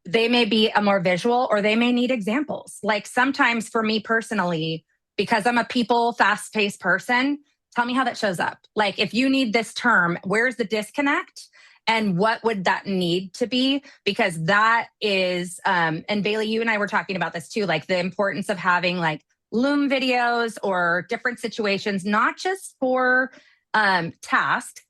They may be a more visual or they may need examples. Like sometimes for me personally, because I'm a people fast paced person, tell me how that shows up. Like if you need this term, where's the disconnect? And what would that need to be? Because that is, and Bailey, you and I were talking about this too, like the importance of having like Loom videos or different situations, not just for tasks,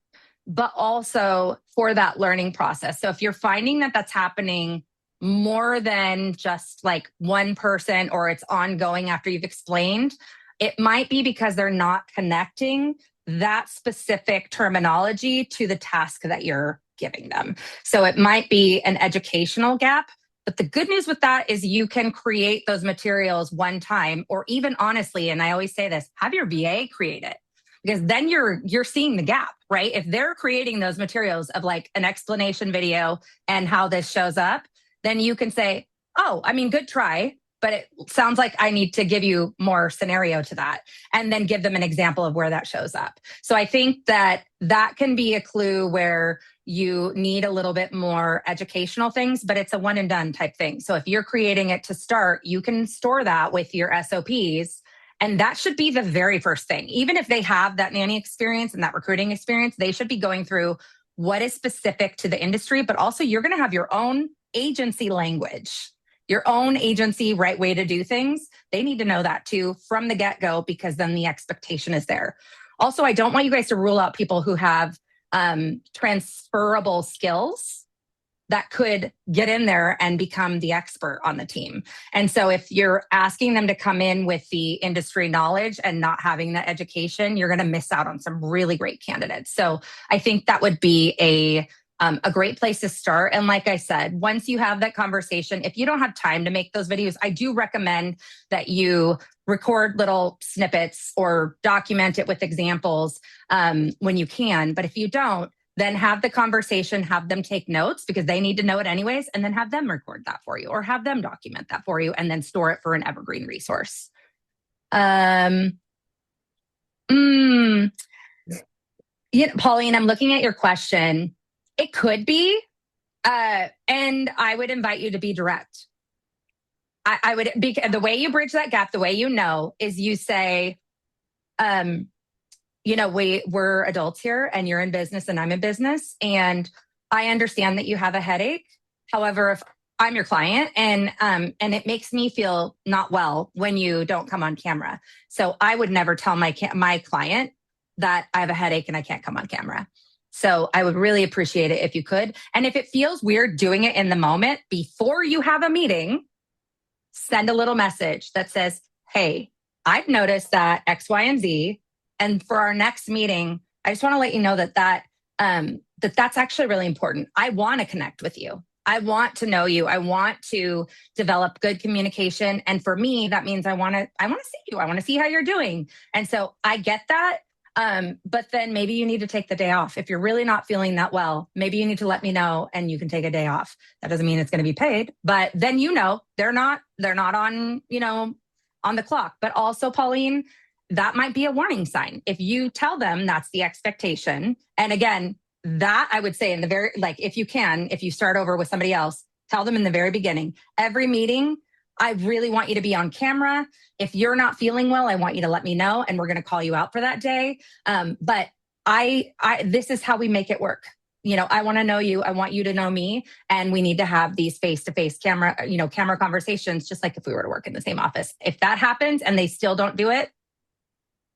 but also for that learning process. So if you're finding that that's happening more than just like one person or it's ongoing after you've explained, it might be because they're not connecting that specific terminology to the task that you're giving them. So it might be an educational gap. But the good news with that is you can create those materials one time, or even honestly, and I always say this, have your VA create it because then you're seeing the gap, right? If they're creating those materials of like an explanation video and how this shows up, then you can say, oh, I mean, good try, but it sounds like I need to give you more scenario to that, and then give them an example of where that shows up. So I think that that can be a clue where you need a little bit more educational things, but it's a one and done type thing. So if you're creating it to start, you can store that with your SOPs. And that should be the very first thing. Even if they have that nanny experience and that recruiting experience, they should be going through what is specific to the industry, but also you're going to have your own agency language, your own agency right way to do things. They need to know that too from the get-go because then the expectation is there. Also, I don't want you guys to rule out people who have transferable skills that could get in there and become the expert on the team. And so if you're asking them to come in with the industry knowledge and not having that education, you're going to miss out on some really great candidates. So I think that would be a great place to start. And like I said, once you have that conversation, if you don't have time to make those videos, I do recommend that you record little snippets or document it with examples when you can. But if you don't, then have the conversation, have them take notes because they need to know it anyways, and then have them record that for you or have them document that for you and then store it for an evergreen resource. Um, mm, Pauline, I'm looking at your question. It could be, and I would invite you to be direct. I would, because the way you bridge that gap, the way you know, is you say, um, we're adults here and you're in business and I'm in business. And I understand that you have a headache. However, if I'm your client and it makes me feel not well when you don't come on camera. So I would never tell my client that I have a headache and I can't come on camera. So I would really appreciate it if you could. And if it feels weird doing it in the moment before you have a meeting, send a little message that says, hey, I've noticed that X, Y, and Z. And for our next meeting, I just want to let you know that's actually really important. I want to connect with you. I want to know you. I want to develop good communication. And for me, that means I want to see you. I want to see how you're doing. And so I get that. But then maybe you need to take the day off. If you're really not feeling that well, maybe you need to let me know and you can take a day off. That doesn't mean it's going to be paid, but then they're not on the clock. But also, Pauline, that might be a warning sign. If you tell them that's the expectation, and again, that I would say in the very like if you start over with somebody else, tell them in the very beginning. Every meeting, I really want you to be on camera. If you're not feeling well, I want you to let me know, and we're going to call you out for that day. But this is how we make it work. I want to know you. I want you to know me, and we need to have these face-to-face camera conversations, just like if we were to work in the same office. If that happens and they still don't do it,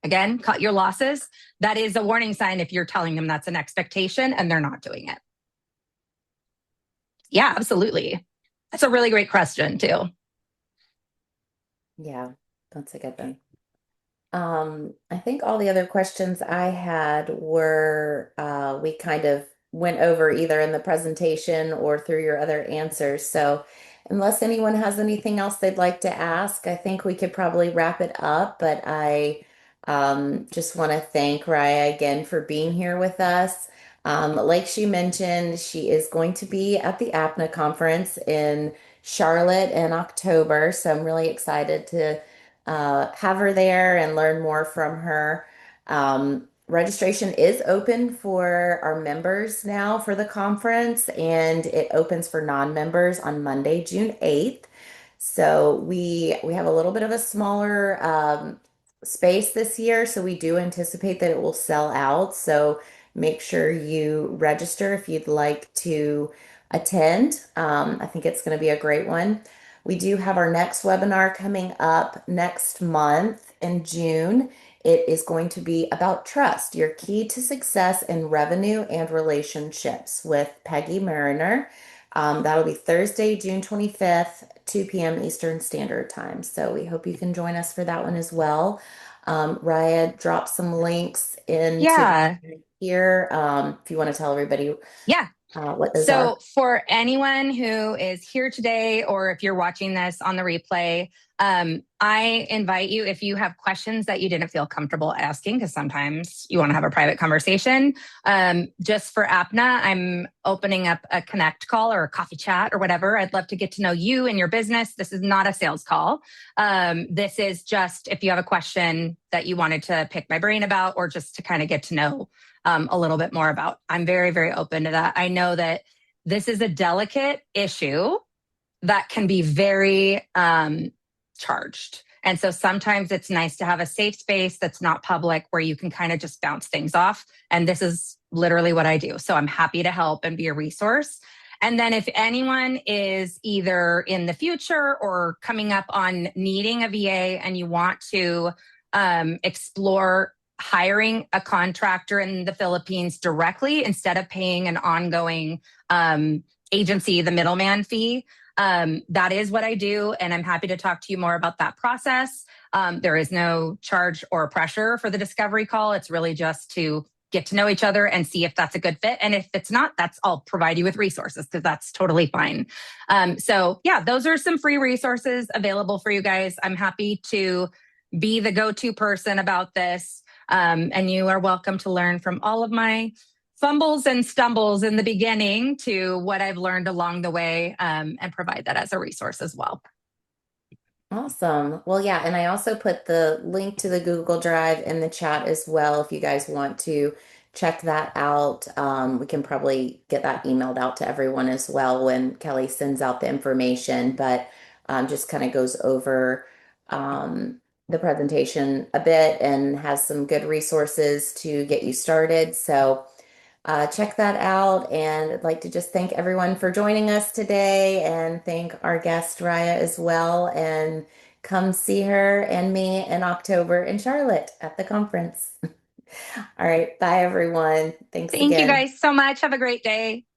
again, cut your losses. That is a warning sign if you're telling them that's an expectation and they're not doing it. Yeah, absolutely. That's a really great question too. Yeah, that's a good one. I think all the other questions I had were we kind of went over either in the presentation or through your other answers. So unless anyone has anything else they'd like to ask, I think we could probably wrap it up. But I just want to thank Raya again for being here with us. Like she mentioned, she is going to be at the APNA conference in Charlotte in October. So I'm really excited to have her there and learn more from her. Registration is open for our members now for the conference, and it opens for non-members on Monday, June 8th. So we have a little bit of a smaller space this year, so we do anticipate that it will sell out. So make sure you register if you'd like to attend. I think it's going to be a great one. We do have our next webinar coming up next month in June. It is going to be about trust, your key to success in revenue and relationships with Peggy Mariner. That'll be Thursday, June 25th, 2 p.m. Eastern Standard Time. So we hope you can join us for that one as well. Raya dropped some links into the Yeah. here if you want to tell everybody Yeah. what those are. So, for anyone who is here today, or if you're watching this on the replay, I invite you, if you have questions that you didn't feel comfortable asking, because sometimes you want to have a private conversation, just for APNA, I'm opening up a connect call or a coffee chat or whatever. I'd love to get to know you and your business. This is not a sales call. This is just if you have a question that you wanted to pick my brain about, or just to kind of get to know a little bit more about. I'm very, very open to that. I know that this is a delicate issue that can be very charged. And so sometimes it's nice to have a safe space that's not public where you can kind of just bounce things off. And this is literally what I do. So I'm happy to help and be a resource. And then if anyone is either in the future or coming up on needing a VA and you want to explore hiring a contractor in the Philippines directly instead of paying an ongoing agency, the middleman fee. That is what I do. And I'm happy to talk to you more about that process. There is no charge or pressure for the discovery call. It's really just to get to know each other and see if that's a good fit. And if it's not, I'll provide you with resources because that's totally fine. So yeah, those are some free resources available for you guys. I'm happy to be the go-to person about this. And you are welcome to learn from all of my fumbles and stumbles in the beginning to what I've learned along the way, and provide that as a resource as well. Awesome. Well, yeah, and I also put the link to the Google Drive in the chat as well if you guys want to check that out. We can probably get that emailed out to everyone as well when Kelly sends out the information, but just kind of goes over the presentation a bit and has some good resources to get you started. So, check that out. And I'd like to just thank everyone for joining us today and thank our guest Raya as well. And come see her and me in October in Charlotte at the conference. All right. Bye, everyone. Thanks Thank you again. guys so much. Have a great day.